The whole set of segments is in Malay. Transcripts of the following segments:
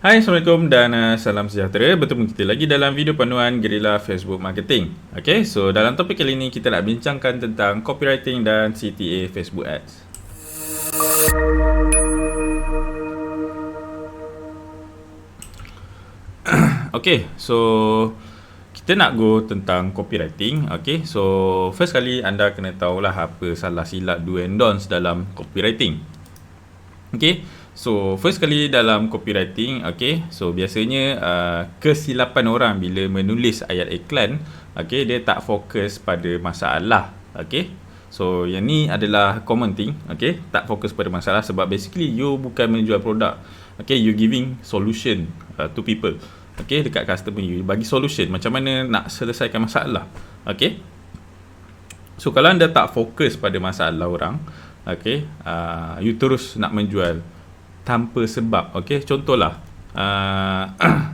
Hai, Assalamualaikum dan salam sejahtera. Bertemu kita lagi dalam video panduan Guerrilla Facebook Marketing. Okay, so dalam topik kali ini kita nak bincangkan tentang copywriting dan CTA Facebook Ads. Okay, so kita nak go tentang copywriting. Okay, so first kali anda kena tahulah apa salah silap do and don'ts dalam copywriting. Okay, so first kali dalam copywriting, okay, so biasanya kesilapan orang bila menulis ayat iklan, okay, dia tak fokus pada masalah. Okay, so yang ni adalah common thing. Okay, tak fokus pada masalah sebab basically you bukan menjual produk. Okay, you giving solution to people. Okay, dekat customer you bagi solution macam mana nak selesaikan masalah. Okay, so kalau anda tak fokus pada masalah orang, okay, you terus nak menjual tanpa sebab. Okay, contohlah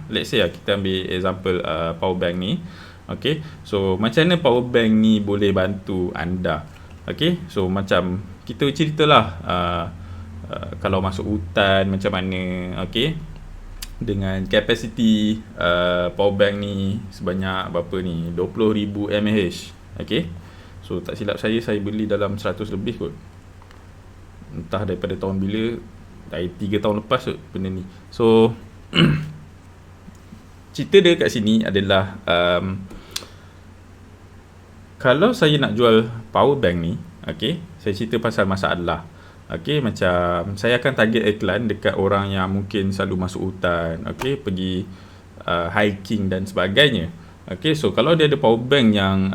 let's say kita ambil example power bank ni. Okay, so macam mana power bank ni boleh bantu anda. Okay, so macam kita ceritalah kalau masuk hutan macam mana. Okay, dengan kapasiti power bank ni sebanyak berapa ni, 20,000 mAh. Okay, so tak silap saya beli dalam 100 lebih kot, entah daripada tahun bila, dari 3 tahun lepas kot benda ni. So cerita dia kat sini adalah kalau saya nak jual power bank ni, okay, saya cerita pasal masalah. Okay, macam saya akan target iklan dekat orang yang mungkin selalu masuk hutan, okay, pergi hiking dan sebagainya. Okay, so kalau dia ada power bank yang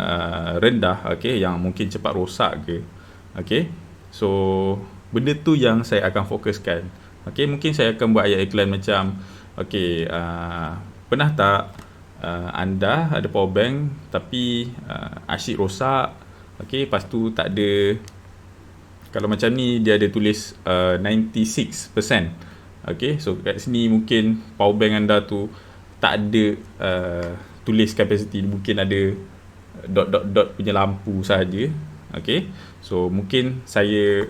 rendah, okay, yang mungkin cepat rosak ke, okay, so benda tu yang saya akan fokuskan. Okay, mungkin saya akan buat ayat iklan macam, okay, pernah tak anda ada power bank tapi asyik rosak, okay, lepas tu tak ada, kalau macam ni dia ada tulis 96%. Okay, so kat sini mungkin power bank anda tu tak ada tulis kapasiti, mungkin ada dot punya lampu saja. Okay, so mungkin saya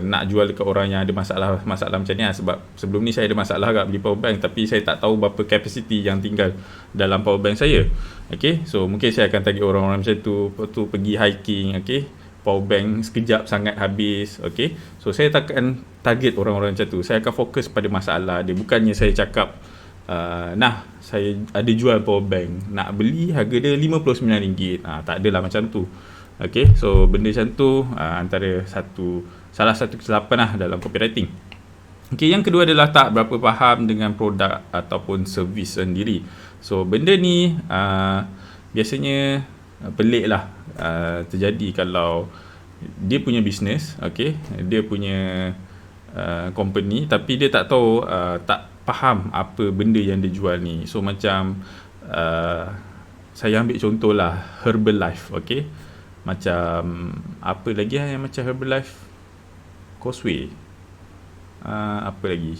nak jual dekat orang yang ada masalah macam ni lah. Sebab sebelum ni saya ada masalah agak beli power bank, tapi saya tak tahu berapa kapasiti yang tinggal dalam power bank saya. Okay, so mungkin saya akan target orang-orang macam tu, lepas tu pergi hiking, okay, power bank sekejap sangat habis. Okay, so saya takkan target orang-orang macam tu. Saya akan fokus pada masalah dia. Bukannya saya cakap nah saya ada jual power bank, nak beli harga dia RM59. Tak adalah macam tu. Okay, so benda macam tu antara salah satu kesilapan lah dalam copywriting. Okay, yang kedua adalah tak berapa faham dengan produk ataupun servis sendiri. So benda ni biasanya pelik lah terjadi kalau dia punya bisnes, okay, dia punya company, tapi dia tak tahu, tak faham apa benda yang dia jual ni. So macam saya ambil contoh lah Herbalife. Okay, macam apa lagi yang macam Herbalife, Causeway, apa lagi,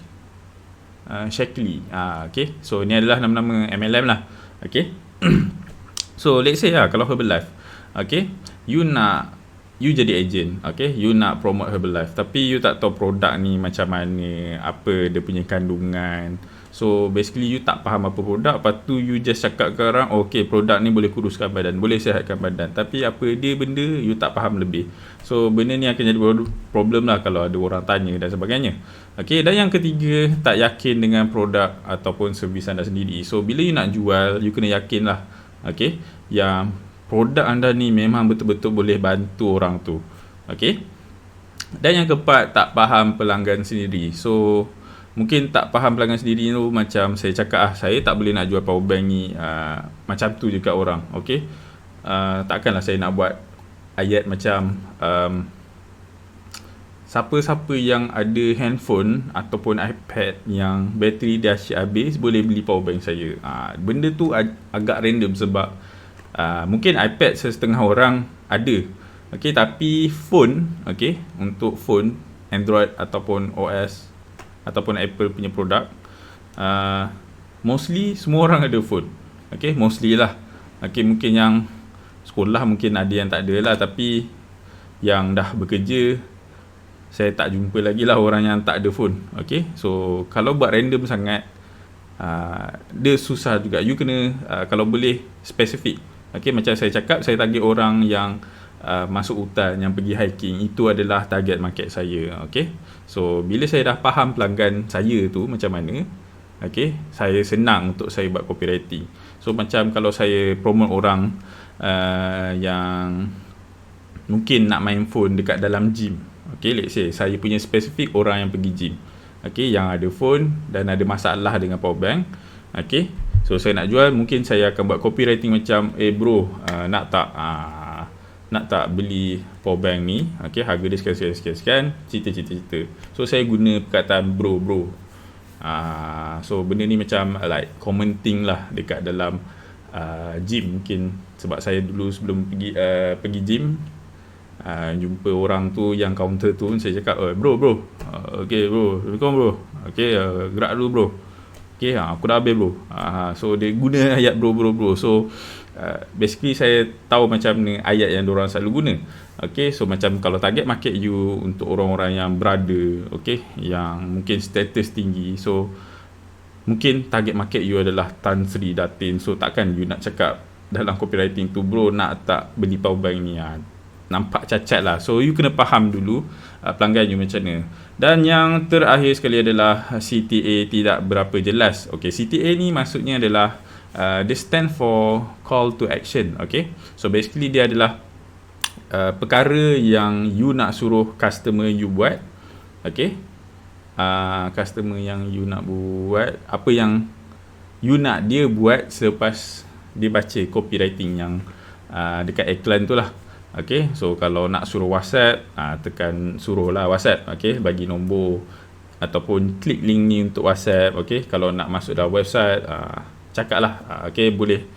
Shaklee. Okay, so ni adalah nama-nama MLM lah. Okay, so let's say lah kalau Herbalife, okay, you jadi agent, okay, you nak promote Herbalife, tapi you tak tahu produk ni macam mana, apa dia punya kandungan. So basically you tak faham apa produk, lepas tu you just cakap ke orang, okay, produk ni boleh kuruskan badan, boleh sihatkan badan, tapi apa dia benda you tak faham lebih. So benda ni akan jadi problem lah kalau ada orang tanya dan sebagainya. Okay, dan yang ketiga, tak yakin dengan produk ataupun servis anda sendiri. So bila you nak jual, you kena yakin lah, okay, yang produk anda ni memang betul-betul boleh bantu orang tu. Okay, dan yang keempat, tak faham pelanggan sendiri. So mungkin tak faham pelanggan sendiri tu, macam saya cakap saya tak boleh nak jual power bank ni macam tu je kat orang. Okay, takkanlah saya nak buat ayat macam siapa-siapa yang ada handphone ataupun iPad yang bateri dia asyik habis boleh beli power bank saya. Benda tu agak random sebab mungkin iPad setengah orang ada, okay, tapi phone, okay, untuk phone Android ataupun OS ataupun Apple punya produk, mostly semua orang ada phone. Okay, mostly lah. Okay, mungkin yang sekolah mungkin ada yang tak ada lah, tapi yang dah bekerja saya tak jumpa lagi lah orang yang tak ada phone. Okay, so kalau buat random sangat, dia susah juga. You kena kalau boleh spesifik. Okay, macam saya cakap, saya target orang yang masuk hutan, yang pergi hiking. Itu adalah target market saya. Okay, so bila saya dah faham pelanggan saya tu macam mana, okay, saya senang untuk saya buat copywriting. So macam kalau saya promote orang yang mungkin nak main phone dekat dalam gym. Okay, let's say saya punya spesifik orang yang pergi gym. Okay, yang ada phone dan ada masalah dengan power bank. Okay, so saya nak jual, mungkin saya akan buat copywriting macam, bro, nak tak beli power bank ni? Okay, harga dia sekian, cerita. So saya guna perkataan bro. So benda ni macam like common thing lah dekat dalam gym. Mungkin sebab saya dulu sebelum pergi gym, jumpa orang tu yang counter tu, saya cakap, bro, okay bro, Assalamualaikum bro, okay, gerak dulu bro, okay, aku dah habis bro. So dia guna ayat bro. So basically saya tahu macam ni ayat yang diorang selalu guna. Okay, so macam kalau target market you untuk orang-orang yang berada, okay, yang mungkin status tinggi, so mungkin target market you adalah Tan Sri Datin. So takkan you nak cakap dalam copywriting tu, bro, nak tak beli power bank ni? Nampak cacat lah. So you kena faham dulu pelanggan you macam mana. Dan yang terakhir sekali adalah CTA tidak berapa jelas. Okay, CTA ni maksudnya adalah dia stand for call to action. Okay, so basically dia adalah perkara yang you nak suruh customer you buat. Okay, customer yang you nak buat, apa yang you nak dia buat selepas dia baca copywriting yang dekat iklan tu lah. Okay, so kalau nak suruh WhatsApp, tekan suruh lah WhatsApp. Okay, bagi nombor ataupun klik link ni untuk WhatsApp. Okay, kalau nak masuk dalam website, cakap lah. Okay, boleh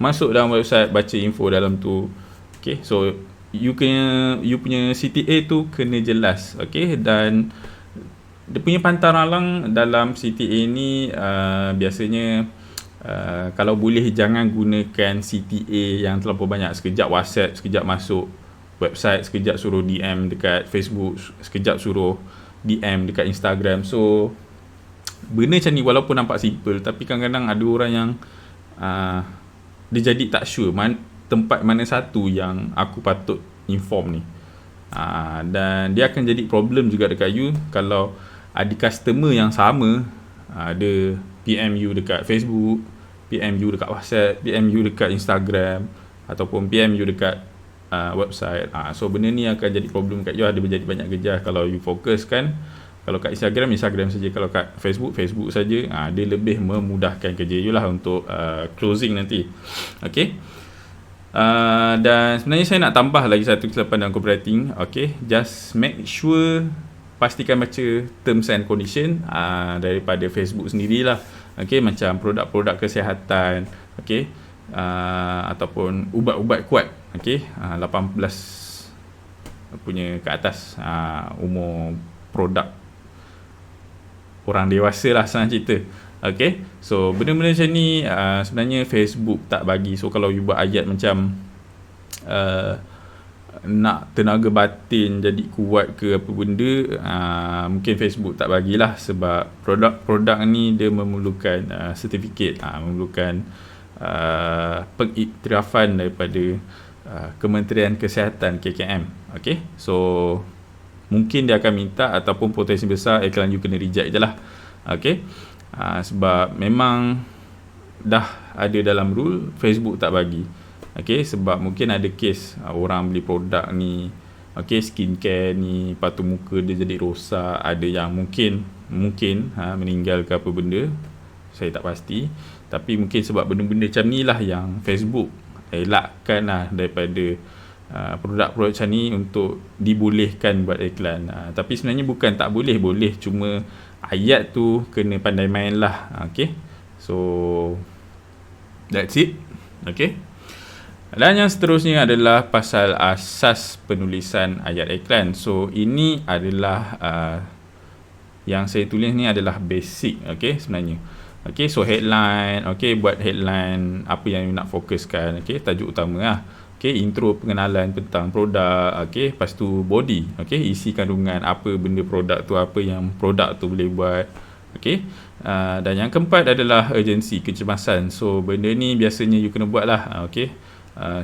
masuk dalam website, baca info dalam tu. Okay, so you punya CTA tu kena jelas. Okay, dan dia punya pantang larang dalam CTA ni biasanya kalau boleh jangan gunakan CTA yang terlalu banyak. Sekejap WhatsApp, sekejap masuk website, sekejap suruh DM dekat Facebook, sekejap suruh DM dekat Instagram. So benda macam ni walaupun nampak simple, tapi kadang-kadang ada orang yang dia jadi tak sure tempat mana satu yang aku patut inform ni. Dan dia akan jadi problem juga dekat you kalau ada customer yang sama, ada PM you dekat Facebook, PM you dekat WhatsApp, PM you dekat Instagram, ataupun PM you dekat website. So benda ni akan jadi problem kat you. Ada menjadi banyak kerja kalau you fokus kan. Kalau kat Instagram saja, kalau kat Facebook saja. Dia lebih memudahkan kerja you lah untuk closing nanti. Okay, dan sebenarnya saya nak tambah lagi satu kesilapan dalam copywriting. Okay, just make sure pastikan baca terms and condition daripada Facebook sendirilah. Okay, macam produk-produk kesihatan, okay, ataupun ubat-ubat kuat, okay, 18 punya ke atas umur produk orang dewasa lah, senang cerita. Okay, so benda-benda macam ni sebenarnya Facebook tak bagi. So kalau you buat ayat macam nak tenaga batin jadi kuat ke apa benda, mungkin Facebook tak bagilah, sebab produk-produk ni dia memerlukan sertifikat, memerlukan pengiktirafan daripada Kementerian Kesihatan KKM. Okay, so mungkin dia akan minta, ataupun potensi besar iklan you kena reject je lah. Okay, sebab memang dah ada dalam rule, Facebook tak bagi. Okay, sebab mungkin ada kes orang beli produk ni, okay, skincare ni, patung muka dia jadi rosak, ada yang mungkin meninggal ke apa benda, saya tak pasti. Tapi mungkin sebab benda-benda macam ni lah yang Facebook elakkan lah daripada produk-produk macam ni untuk dibolehkan buat iklan. Tapi sebenarnya bukan tak boleh, cuma ayat tu kena pandai main lah. Okay, so that's it. Okay, dan yang seterusnya adalah pasal asas penulisan ayat iklan. So ini adalah yang saya tulis ni adalah basic, okay, sebenarnya. Okay, so headline, okay, buat headline apa yang you nak fokuskan, okay, tajuk utama lah. Okay, intro pengenalan tentang produk, okay, lepas tu body, okay, isi kandungan apa benda produk tu, apa yang produk tu boleh buat, Okay. Dan yang keempat adalah urgency, kecemasan. So benda ni biasanya you kena buat lah. Okay.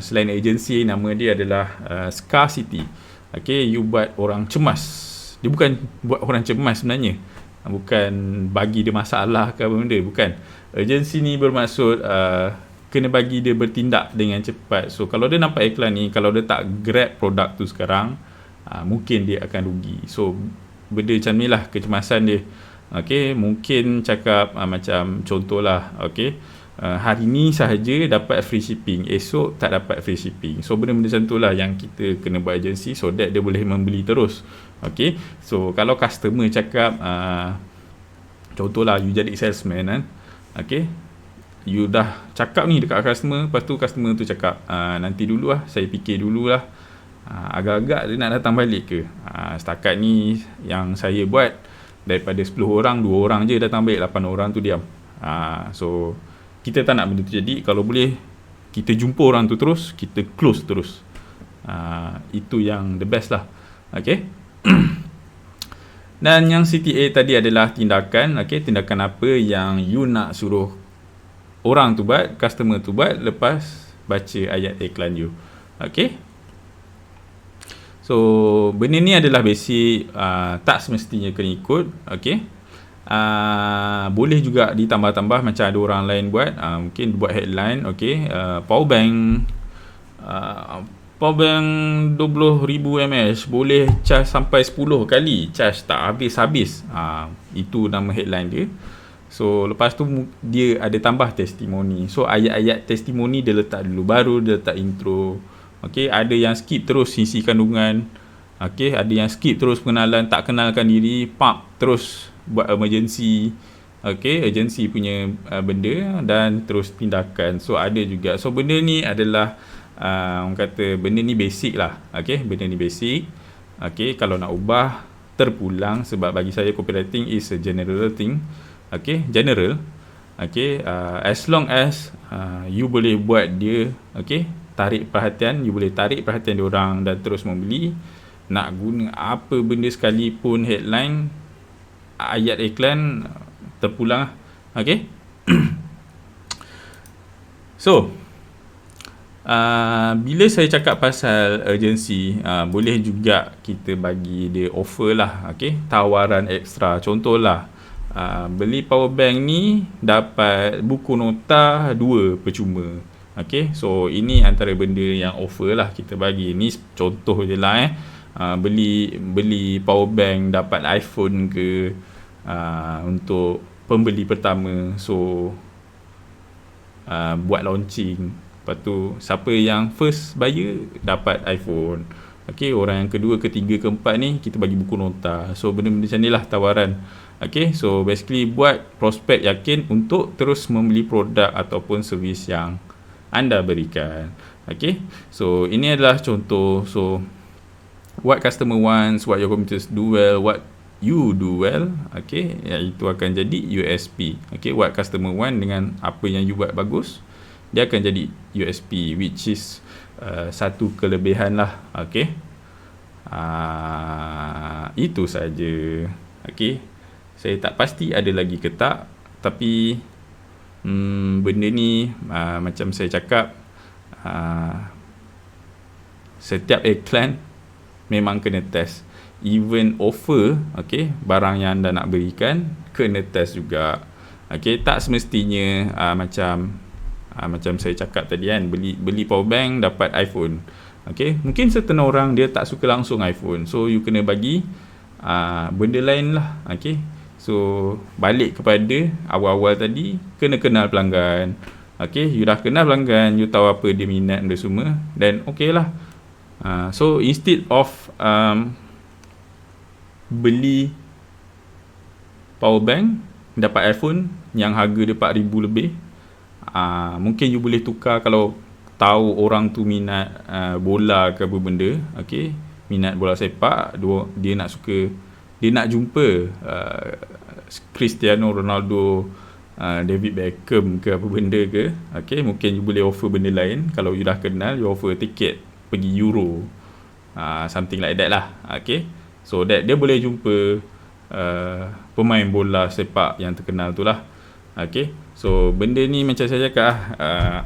Selain urgency, nama dia adalah scarcity. Okay, you buat orang cemas. Dia bukan buat orang cemas sebenarnya, bukan bagi dia masalah ke apa benda, bukan. Urgency ni bermaksud kena bagi dia bertindak dengan cepat. So kalau dia nampak iklan ni, kalau dia tak grab produk tu sekarang, mungkin dia akan rugi. So benda macam ni lah kecemasan dia. Okay, mungkin cakap macam contohlah, okay, hari ni sahaja dapat free shipping, esok tak dapat free shipping. So benda-benda macam tu lah yang kita kena buat agensi, so that dia boleh membeli terus. Okay, so kalau customer cakap contohlah you jadi salesman kan, okay, you dah cakap ni dekat customer, lepas tu customer tu cakap nanti dulu lah, saya fikir dulu lah, agak-agak dia nak datang balik ke. Setakat ni yang saya buat, daripada 10 orang 2 orang je datang balik, 8 orang tu diam. So kita tak nak benda tu jadi. Kalau boleh kita jumpa orang tu terus, kita close terus. Itu yang the best lah. Okay. Dan yang CTA tadi adalah tindakan. Okay, tindakan apa yang you nak suruh orang tu buat, customer tu buat lepas baca ayat iklan you. Okay. So benda ni adalah basic, tak semestinya kena ikut. Okay. Boleh juga ditambah-tambah macam ada orang lain buat. Mungkin buat headline, okay, power bank 20,000 mAh boleh charge sampai 10 kali, charge tak habis-habis. Itu nama headline dia. So lepas tu dia ada tambah testimoni. So ayat-ayat testimoni dia letak dulu, baru dia letak intro. Okay, ada yang skip terus isi kandungan. Okay, ada yang skip terus pengenalan, tak kenalkan diri, terus buat emergency. Okay, urgency punya benda, dan terus tindakan. So ada juga. So benda ni adalah orang kata benda ni basic lah. Okay, benda ni basic. Okay, kalau nak ubah terpulang, sebab bagi saya copywriting is a general thing. Okay, general. Okay, as long as you boleh buat dia, okay, tarik perhatian, you boleh tarik perhatian dia orang dan terus membeli. Nak guna apa benda sekalipun, headline, ayat iklan, terpulang. Okay. So bila saya cakap pasal urgency, boleh juga kita bagi dia offer lah. Okay, tawaran ekstra. Contohlah, beli power bank ni dapat buku nota 2 percuma. Okay, so ini antara benda yang offer lah kita bagi. Ni contoh je lah. Beli power bank dapat iPhone ke, untuk pembeli pertama. So buat launching, lepas tu siapa yang first buyer dapat iPhone. Okay, orang yang kedua, ketiga, keempat ni kita bagi buku nota. So benda-benda macam ni lah tawaran. Okay, so basically buat prospek yakin untuk terus membeli produk ataupun servis yang anda berikan. Okay, so ini adalah contoh. So what customer wants, what your competitors do well, what you do well. Okay, itu akan jadi USP. Okay, what customer want dengan apa yang you buat bagus, dia akan jadi USP, which is satu kelebihan lah. Okay, itu saja. Okay, saya tak pasti ada lagi ke tak, tapi benda ni macam saya cakap, setiap iklan memang kena test. Even offer, okay, barang yang anda nak berikan kena test juga. Okay, tak semestinya macam saya cakap tadi kan, beli power bank dapat iPhone. Okay, mungkin certain orang dia tak suka langsung iPhone, so you kena bagi benda lain lah. Okay, so balik kepada awal-awal tadi, kena kenal pelanggan. Okay, you dah kenal pelanggan, you tahu apa dia minat dia semua, then okay lah. So instead of beli power bank dapat iPhone yang harga dia 4,000 lebih, mungkin you boleh tukar. Kalau tahu orang tu minat bola ke apa benda, okay, minat bola sepak, dia nak jumpa Cristiano Ronaldo, David Beckham ke apa benda ke, okay, mungkin you boleh offer benda lain. Kalau you dah kenal, you offer tiket pergi Euro, something like that lah. Okay, so that dia boleh jumpa pemain bola sepak yang terkenal tu lah. Okay, so benda ni macam saya cakap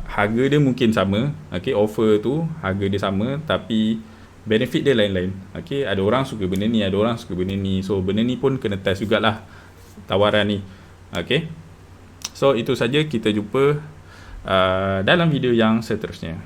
harga dia mungkin sama, okay, offer tu harga dia sama, tapi benefit dia lain-lain. Okay, ada orang suka benda ni, ada orang suka benda ni, so benda ni pun kena test jugalah tawaran ni. Okay, so itu saja, kita jumpa dalam video yang seterusnya.